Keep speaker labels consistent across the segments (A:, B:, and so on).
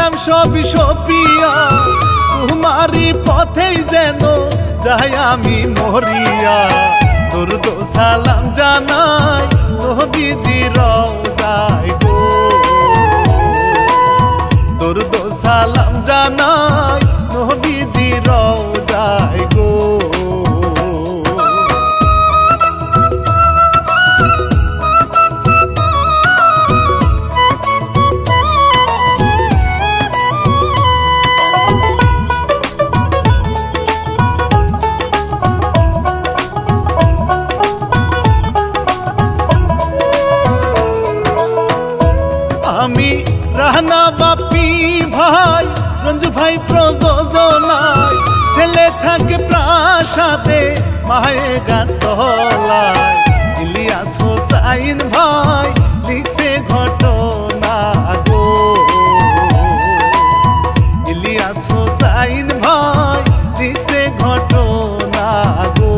A: দিলাম সবই সপিয়া তোমারই পথেই যেন যাই আমি মরিয়া দরুদ সালাম জানাই নবীজি রওজায় গো দরুদ সালাম জানাই নবীজি রওজায় গো আমি রাহনা বাপি ভাই রঞ্জু ভাই প্রযোজনায় ছেলে থাকে প্রাসাদে মায়ে গাছতলায় ইলিয়াস হোসাইন ভাই লিখছে ঘটনা গো ইলিয়াস হোসাইন ভাই লিখছে ঘটনা গো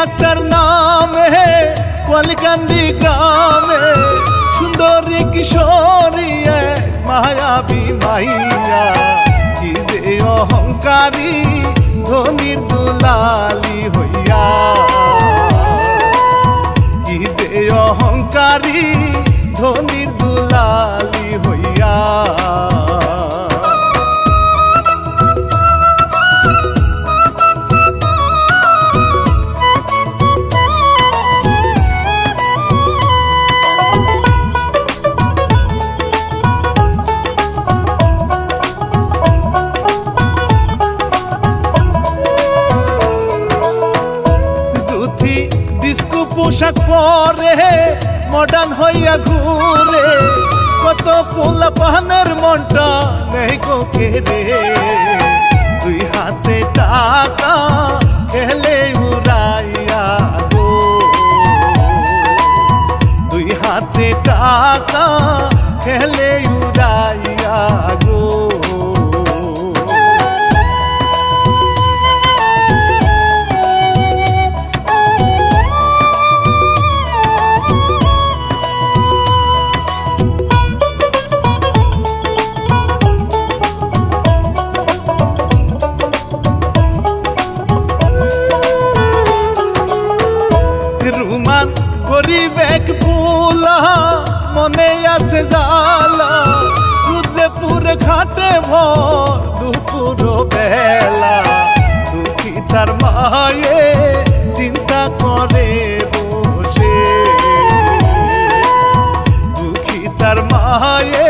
A: আক্তার নামে কলকান্দি গ্রামে সুন্দরী কিশোরী মায়াবী মাইয়া কি যে অহংকারী ধনির দুলালি হইয়া কি যে অহংকারী ধনির দুলালি হইয়া পোশাক পরে মডার্ন হইয়া ঘুরে কত পোলা পাহানের মনটা নেই কোকে রে দুই হাতে টাকা খেলে উড়াইয়া গো দুই হাতে টাকা খেলে উড়াইয়া গো গরিবেক পুলা মনে আছে জালা রুদ্রপুর ঘাটে ভর দুপুর বেলা দুঃখী তার মায়ে চিন্তা করে বসে দুঃখী তার মায়ে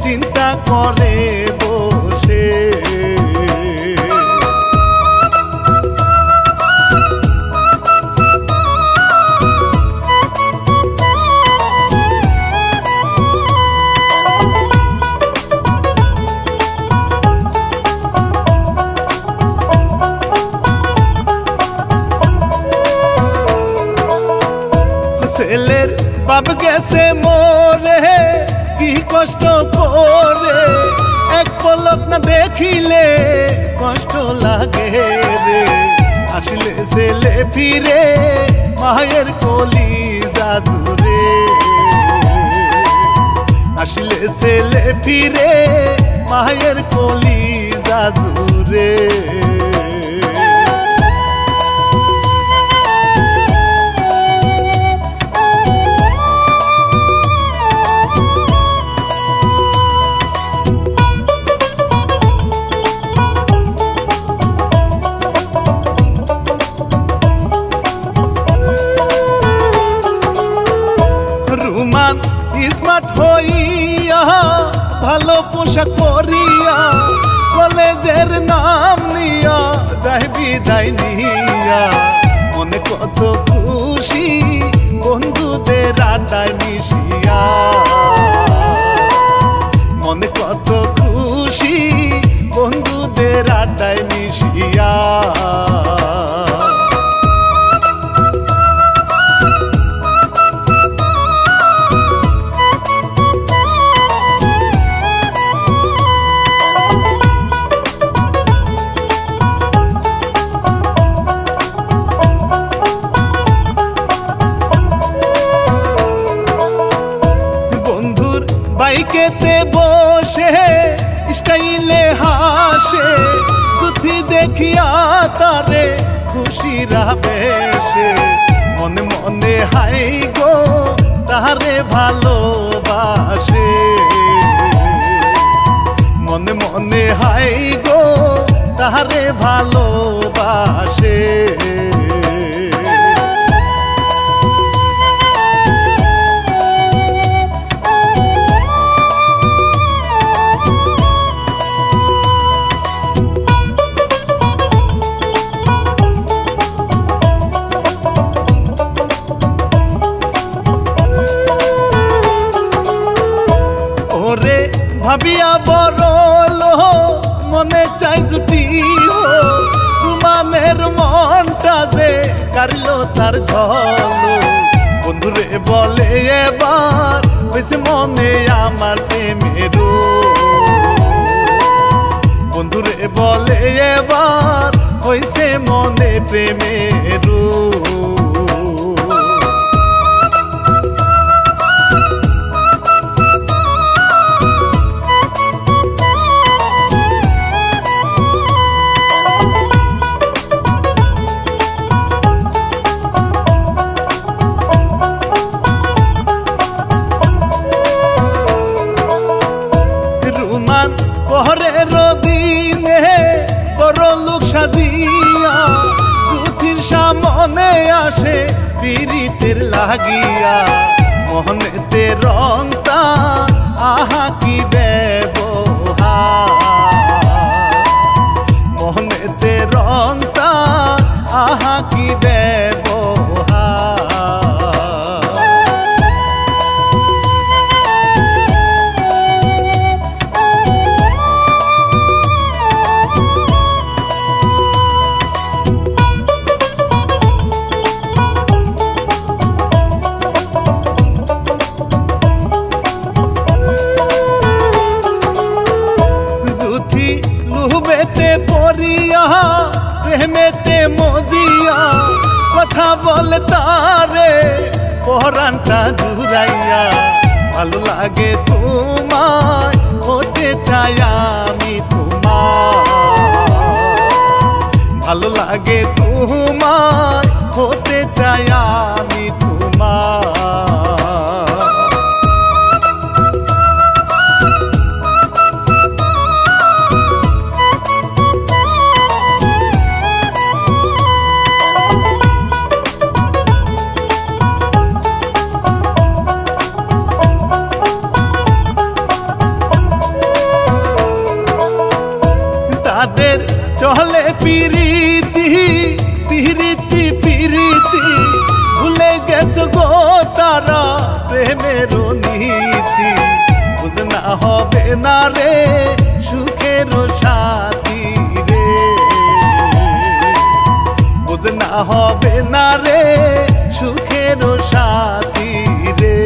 A: চিন্তা করে বসে ছেলের বাপ গেছে মোরে কি কষ্ট করে এক পলক না দেখিলে কষ্ট লাগে রে আসলে ছেলে ফিরে মায়ের কলিজা জুড়ে আসলে ছেলে ফিরে মায়ের কলিজা জুড়ে স্মার্ট হইয়া ভালো পোশাক পরিয়া কলেজের নাম নিয়া যাই বিদায় নিয়া মনে কত খুশি বন্ধুদের আড্ডায় মিশিয়া মনে কত খুশি বন্ধুদের আড্ডায় মিশিয়া বাইকেতে বসে স্টাইলে হাসে যদি দেখিয়া তারে খুশিরা বেশে মনে মনে হাই গো তারে ভালোবাসে মনে মনে হাই গো তারে ভালোবাসে ভাবিয়া বড় মনে চাই জুটি রুমানের মনটা যে কারিল তার ঝল বন্ধুরে বলে এবার হয়েছে মনে আমার প্রেমের বন্ধুরে বলে এবার হয়েছে মনে প্রেমের পহরের দিনে বড় লোক সাজিয়া জুতির সামনে আসে পীড়িতের লাগিয়া মোহনেতে রংটা আহা কি ব্যবহার মোহনেতে রংটা আহা কি ব্যবহার প্রেমেতে মজিয়া কথা বলে তারে পহরানটা জুড়াইয়া ভালো লাগে তোমায় হতে চাই আমি তোমার ভালো লাগে তোমায় হতে চাই আমি তোমার তাদের চলে পিরিতি পিরিতি পিরিতি ভুলে গেছে গো তারা প্রেমের নীতি বুঝনা হবে না রে সুখের সাথী রে বুঝনা হবে না রে সুখের সাথী রে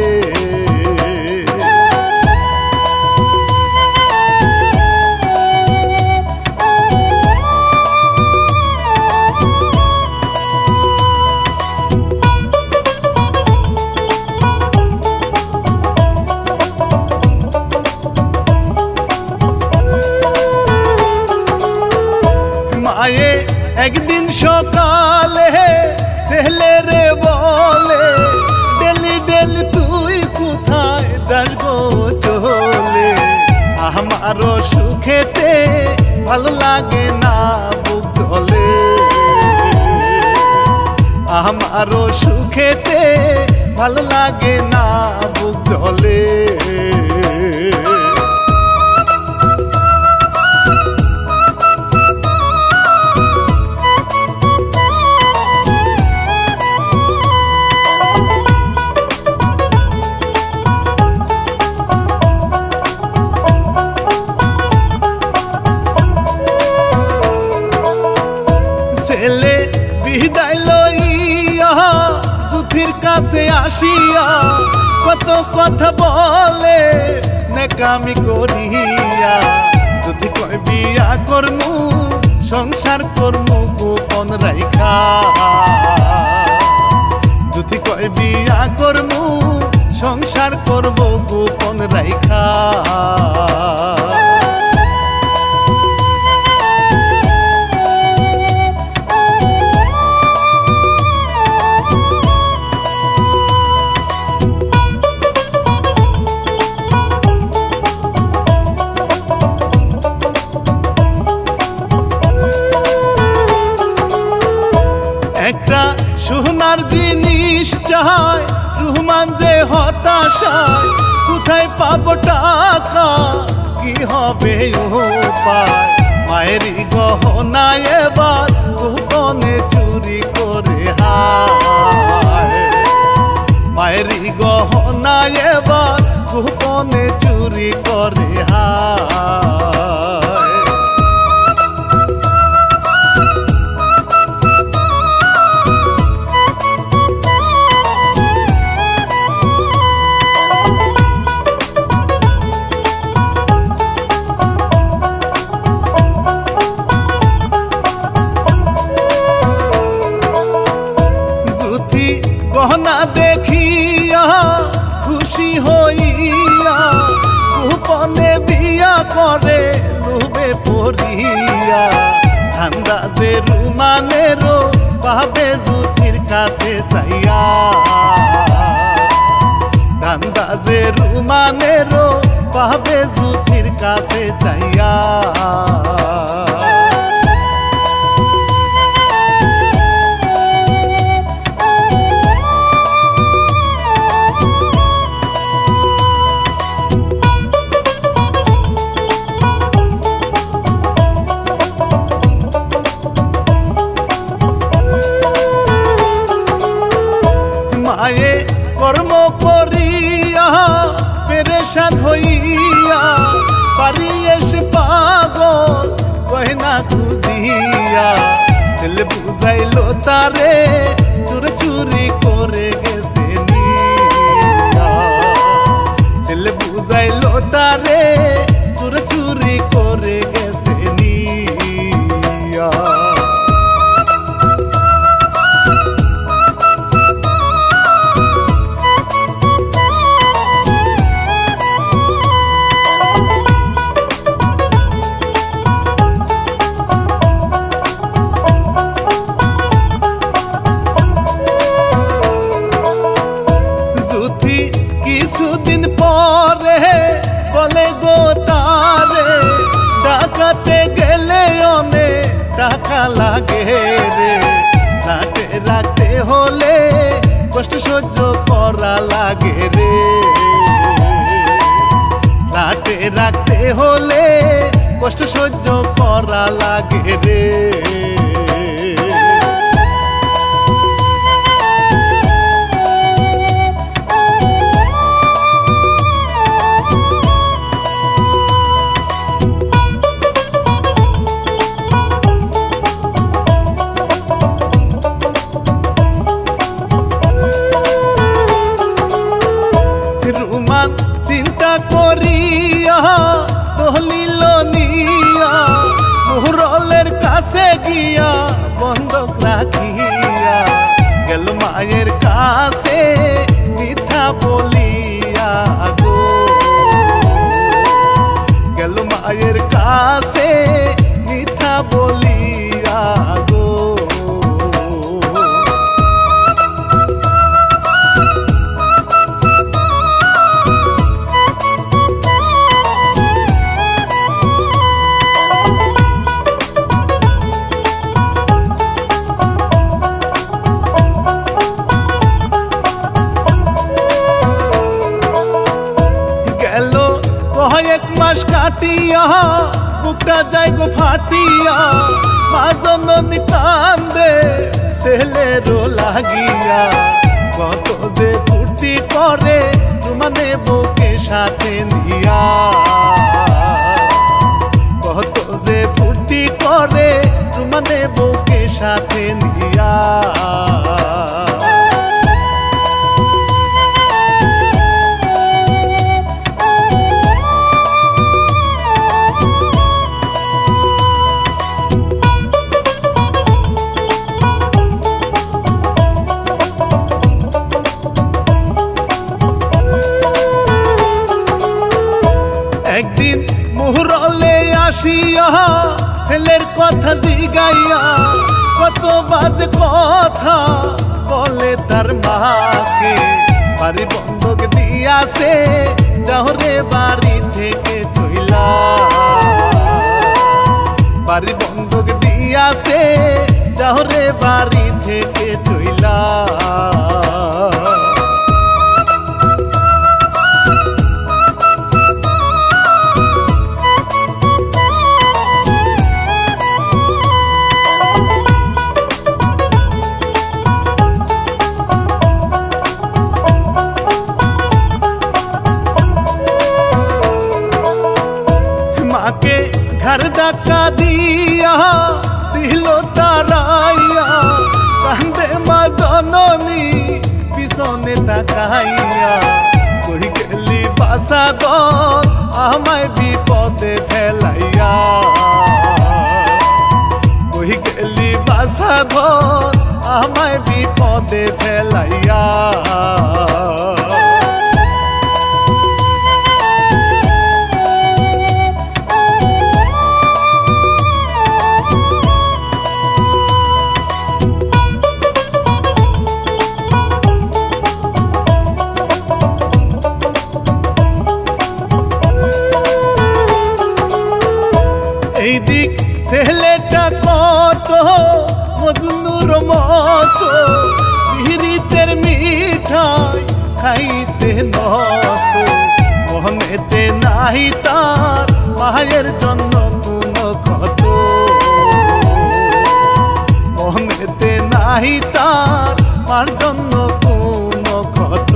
A: মায়ে একদিন সকালে ছেলে রে বলে ডেলি ডেলি তুই কোথায় যাস গো চলে আমারও সুখেতে ভালো লাগে না বুক জ্বলে আমারও সুখেতে ভালো লাগে না বুক জ্বলে বিদায় লইয়া জুথির কাছে আসিয়া কত কথা বলে নেকামি করিয়া যদি কয় বিয়া করমু সংসার করমু গোপন রাইখা যদি কয় বিয়া করমু সংসার করবো গোপন রাইখা একটা সোনার জিনিস চাই রহমান যে হতাশায় কোথায় পাবো টাকা কি হবে উপায় মায়েরই গহনা এবার গোপনে চুরি করে হায় মায়েরই গহনা এবার গোপনে চুরি করে হায় গহনা দেখিয়া খুশি হইয়া গোপনে বিয়া করে লোভে পড়িয়া আন্দাজে রুমানেরও পাবে জুথির কাছে চাইয়া আন্দাজে রুমানেরও পাবে জুথির কাছে চাইয়া মায়ে কর্ম করিয়া পেরেশান হইয়া বাড়ি এসে পাগল গয়না খুঁজিয়া ছেলে বুঝাইল তারে চুরি চুরি করে গেছে নিয়া ছেলে বুঝাইল তারে চুরি চুরি করে গেছে নিয়া কিছুদিন পরে বলে গো তারে ডাকাতে গেলে অনেক টাকা লাগে রে রাতে রাখতে হলে কষ্ট সহ্য করা লাগে রে রাতে রাখতে হলে কষ্ট সহ্য করা লাগে রে রুমান চিন্তা করিয়া দহলিল নিয়া মুহরলের কাছে গিয়া বন্ধক রাখিয়া গেল মায়ের কাছে মিথ্যা বলিয়া গো গেল মায়ের কাছে মিথ্যা বলিয়া গো এক মাস কাটিয়া বুকটা যাই গো ফাটিয়া মা জননী কান্দে ছেলেরও লাগিয়া কত যে ফুর্তি করে মানে বুকে সাথে নিয়া কত যে ফুর্তি করে মানে বুকে সাথে নিয়া কথা জিগাইয়া কত বাজে কথা বলে তার মাকে বাড়ি বন্ধক দিয়াছে যাহরে বাড়ি থেকে চইলা বাড়ি বন্ধক দিয়াছে যাহরে বাড়ি থেকে চইলা माके घर धक्का दिया दिलो ताराइया कांदे मा जननी पिछने ताकाइया कही गेली बासा दल आमाय विपदे फेलाइया कही गेली बासा दल आमाय विपदे फेलाइया এইদিক ছেলেটা কত মজনুর মতো পিরিতের মিঠাই খাইতে নত মনেতে নাহি তার মায়ের জন্য কোনো কত মনেতে নাহি তার মার জন্য কোনো কত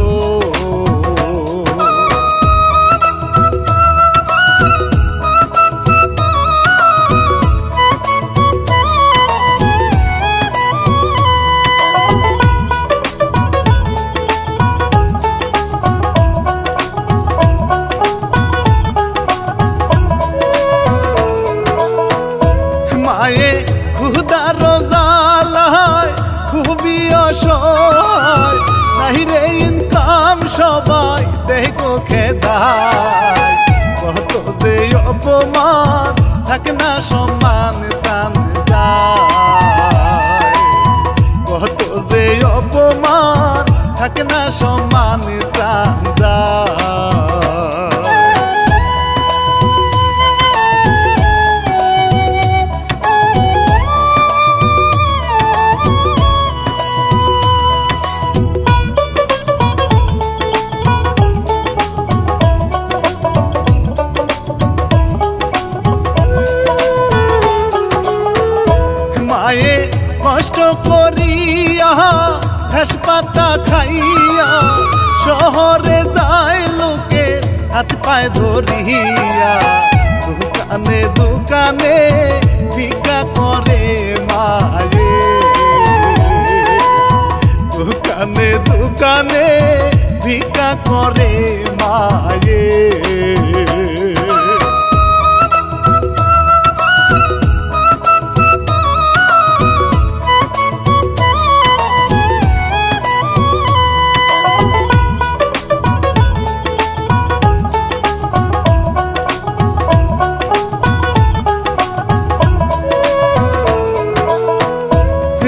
A: মায়ে খুদা রোজালায় খুবই অসহায় নাহি রে ইনকাম সবাই দেখো খেদায় কত যে অপমান থাকে না সম্মান টান যায় কত যে অপমান থাকে না সম্মান টান যায় মায়ে কষ্ট করিয়া ঘাস পাতা খাইয়া শহরে যায় লোকে হাত পায়ে ধরিয়া দোকানে দোকানে ভিক্ষা করে মায়ে দোকানে দোকানে ভিক্ষা করে মায়ে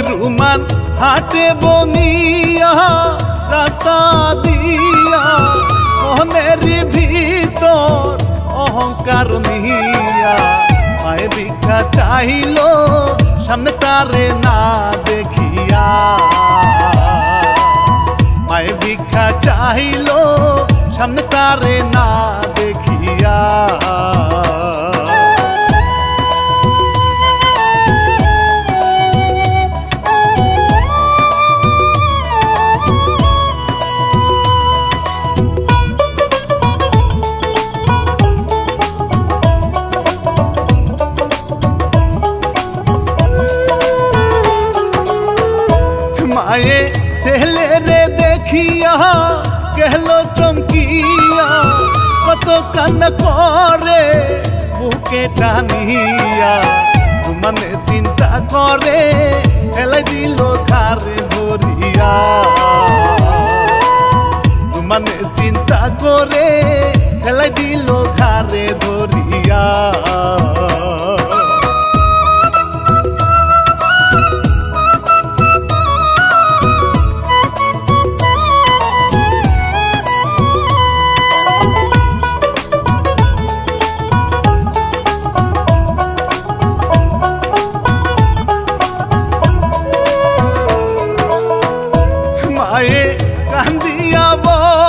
A: রুমান হাটে বনিয়া রাস্তা দিয়া মনের ভিতর অহংকার নিয়া মায়ের ভিক্ষা চাইল সামনে তারে না দেখিয়া মায়ের ভিক্ষা চাইল সামনে তারে না দেখিয়া माये सेहले रे देखिया कहलो चमकिया कत कान करे बुके टानिया मने चिंता करे हेलाई दिल खारे भरिया मने चिंता करे हेलाई दिल खारे भरिया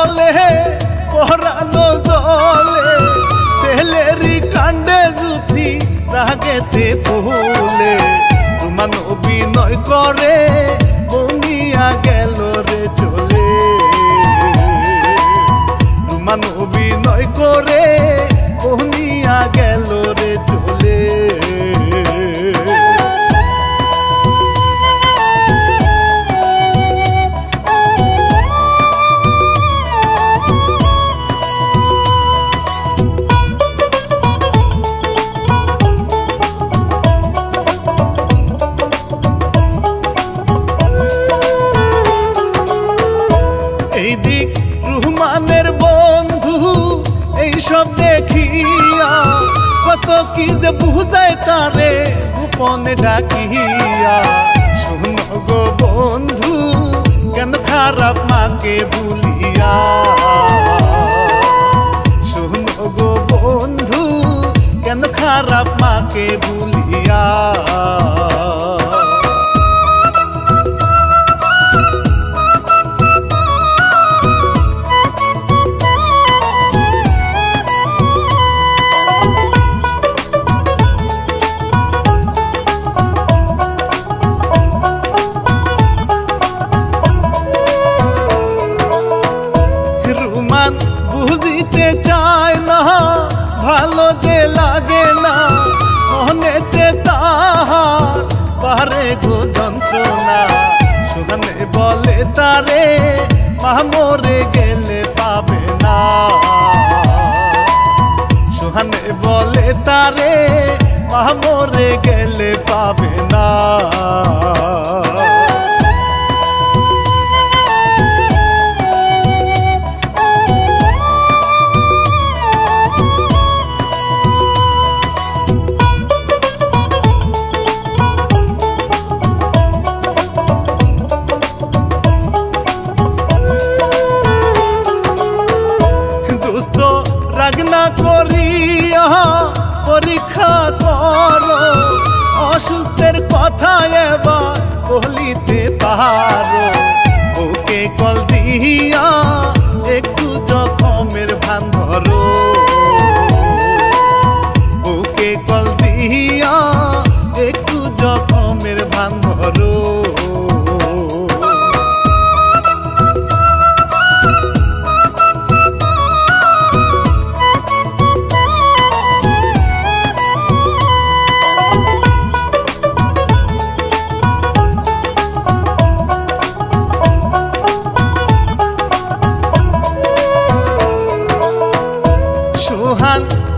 A: বলে পরানো জলে সেলেরি কাণ্ডে জুথি রাগেতে ফুলে তোমার অভিনয় করে বনিয়া গেল রে চলে তোমার অভিনয় করে বনিয়া গেল রে চলে এইদিক রহমানের বন্ধু এইসব দেখিয়া কত কি যে বুঝায় তারে গোপনে ডাকিয়া শোনো গো বন্ধু কেন খারাপ মাকে ভুলিয়া শোনো গো বন্ধু কেন খারাপ মাকে ভুলিয়া বুঝিতে চায় না ভালো যে লাগে না মনেতে তাহার পারে গো যন্ত্রণা সুগানে বলে তারে মা মরে গেলে পাবে না সুহানে বলে তারে মা মরে গেলে পাবে না রাগনা করিয়া পরীক্ষা করো অসুস্থের কথা এবার বলিতে পারো ওকে কল দিয়া একটু জখমের ভান ধরো ওকে কল দিয়া একটু জখমের ভান ধরো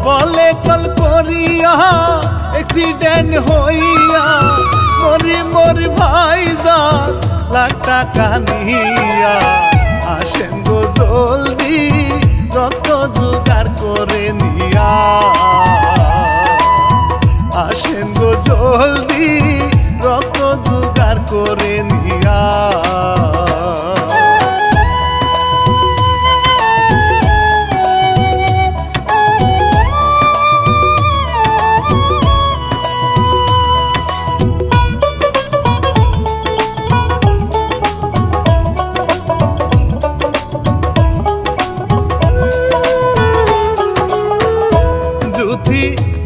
A: বলে কল করিয়া অ্যাক্সিডেন্ট হইয়া মরি মরি ভাইজান লাখ টাকা নিয়া আসেন গো জলদি রক্ত জোগাড় করে নিয়া আসেন গো জলদি রক্ত জোগাড় করে নিয়া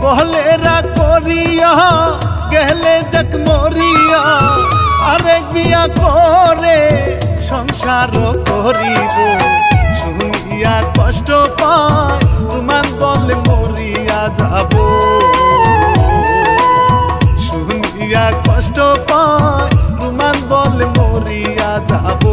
A: বলেরা করিয়া গেলে যাক মরিয়া আরেক বিয়া করে সংসার করিব শুনিয়া কষ্ট পায় রুমান বলে মরিয়া যাব শুনিয়া কষ্ট পায় রুমান বলে মরিয়া যাব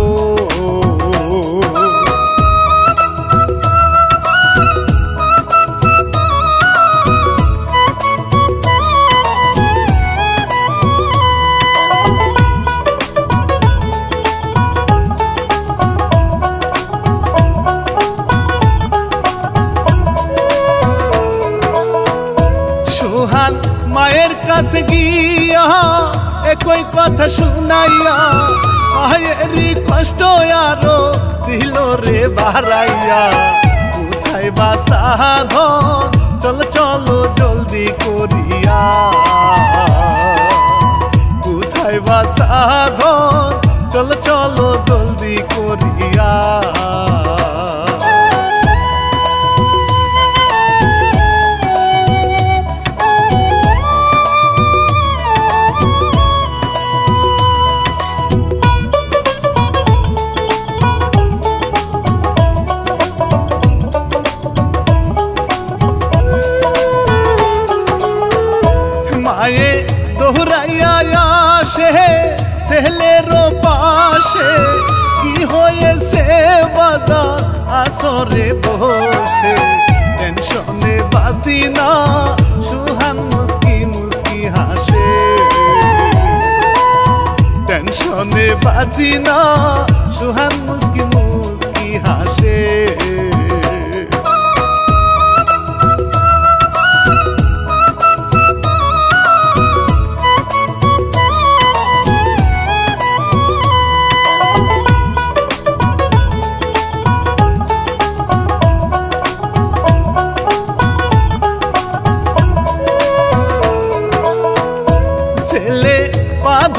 A: মায়ের কাছে গিয়া একই কথা শুনাইয়া মায়েরই কষ্ট আরো দিল রে বাড়াইয়া কোথায় বা সাধন চল চলো জলদি করিয়া কোথায় বা সাধন চল চলো জলদি করিয়া। মায়ে দোহরাইয়া আসে সেহলেরও পাশে, কি হয়েছে বাজার আসরে বসে। টেনশনে বাসি না সুহান মুস্কি মুস্কি হাসে, টেনশনে বাঁচি না সুহান মুস্কি মুস্কি হাসে।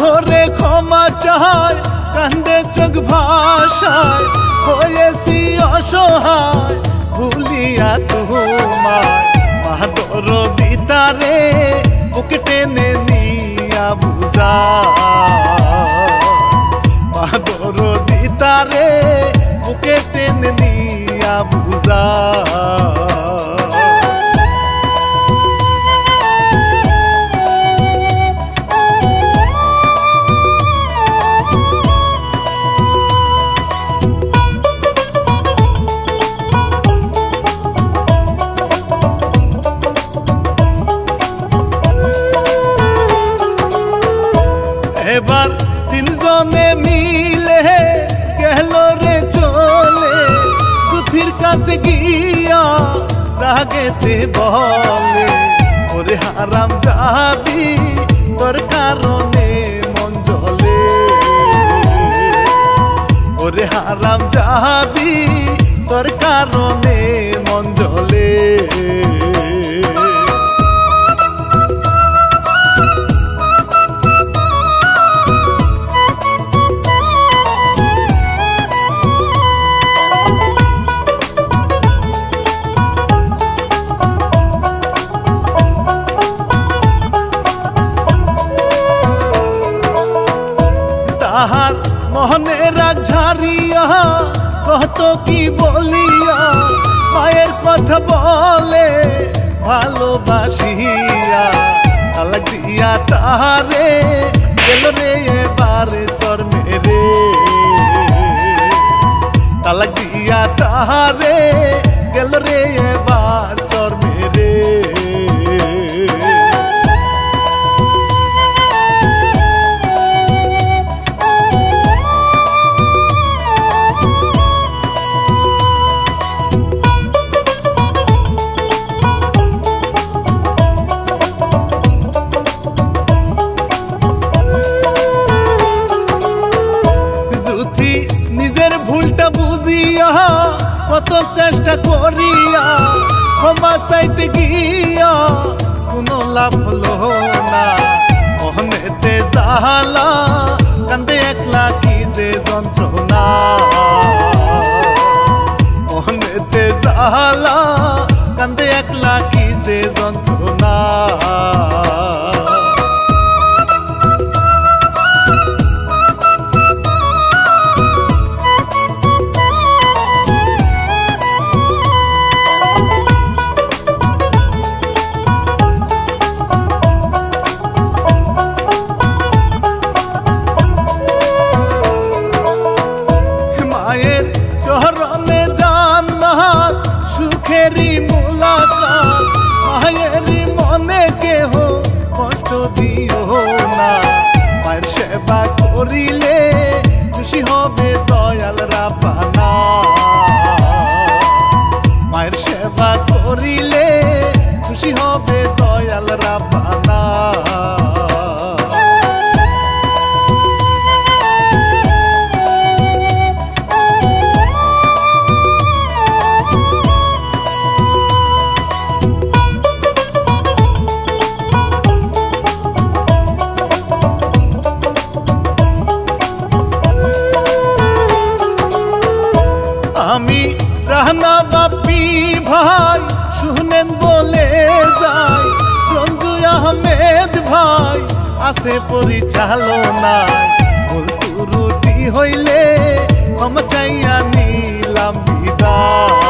A: ধরে ক্ষমা চায় কান্দে চোখ ভাষায়, হয়েছি অসহায় ভুলিয়া তোমায়। মাদর দিতারে বুকে টেনে নিয়া বুঝা, মাদর দিতারে বুকে টেনে নিয়া বুঝা। এবার তিনজনে মিলে গেল রে চলে, সুথির কাছে গিয়া রাগেতে বলে, ওরে হারাম যাবি তোর কারণে মন জ্বলে, ওরে হারাম যাবি তোর কারণে মন জ্বলে। তাহার মনে রাগ ঝারিয়া কত কি বলিয়া, মায়ের কথা বলে ভালোবাসিয়া। তালাক দিয়া তাহারে গেল রে এবারে চর মেরে, তালাক দিয়া তাহারে গেল রে এবার চর মেরে। নিজের ভুলটা বুঝিয়া কত চেষ্টা করিয়া ক্ষমা চাইতে গিয়া কোনো লাভ হলো না। মনেতে জাহালা কান্দে একলা কি যে যন্ত্রণা, মনেতে জাহালা কান্দে একলা কি যে যন্ত্রণা। মায়ের চরণে জান্নাত সুখেরই মুলাকাত, মায়েরই মনে কেহ কষ্ট দিও না। মায়ের সেবা করিলে খুশি হবে দয়াল রাব্বানা, মায়ের সেবা করিলে খুশি হবে দয়াল রাব্বানা। ভাই শুনেন বলে যায়, রঞ্জু আহমেদ ভাই আছে পরিচালনায়। ভুল ত্রুটি হইলে ক্ষমা চাইয়া নিলাম বিদায়।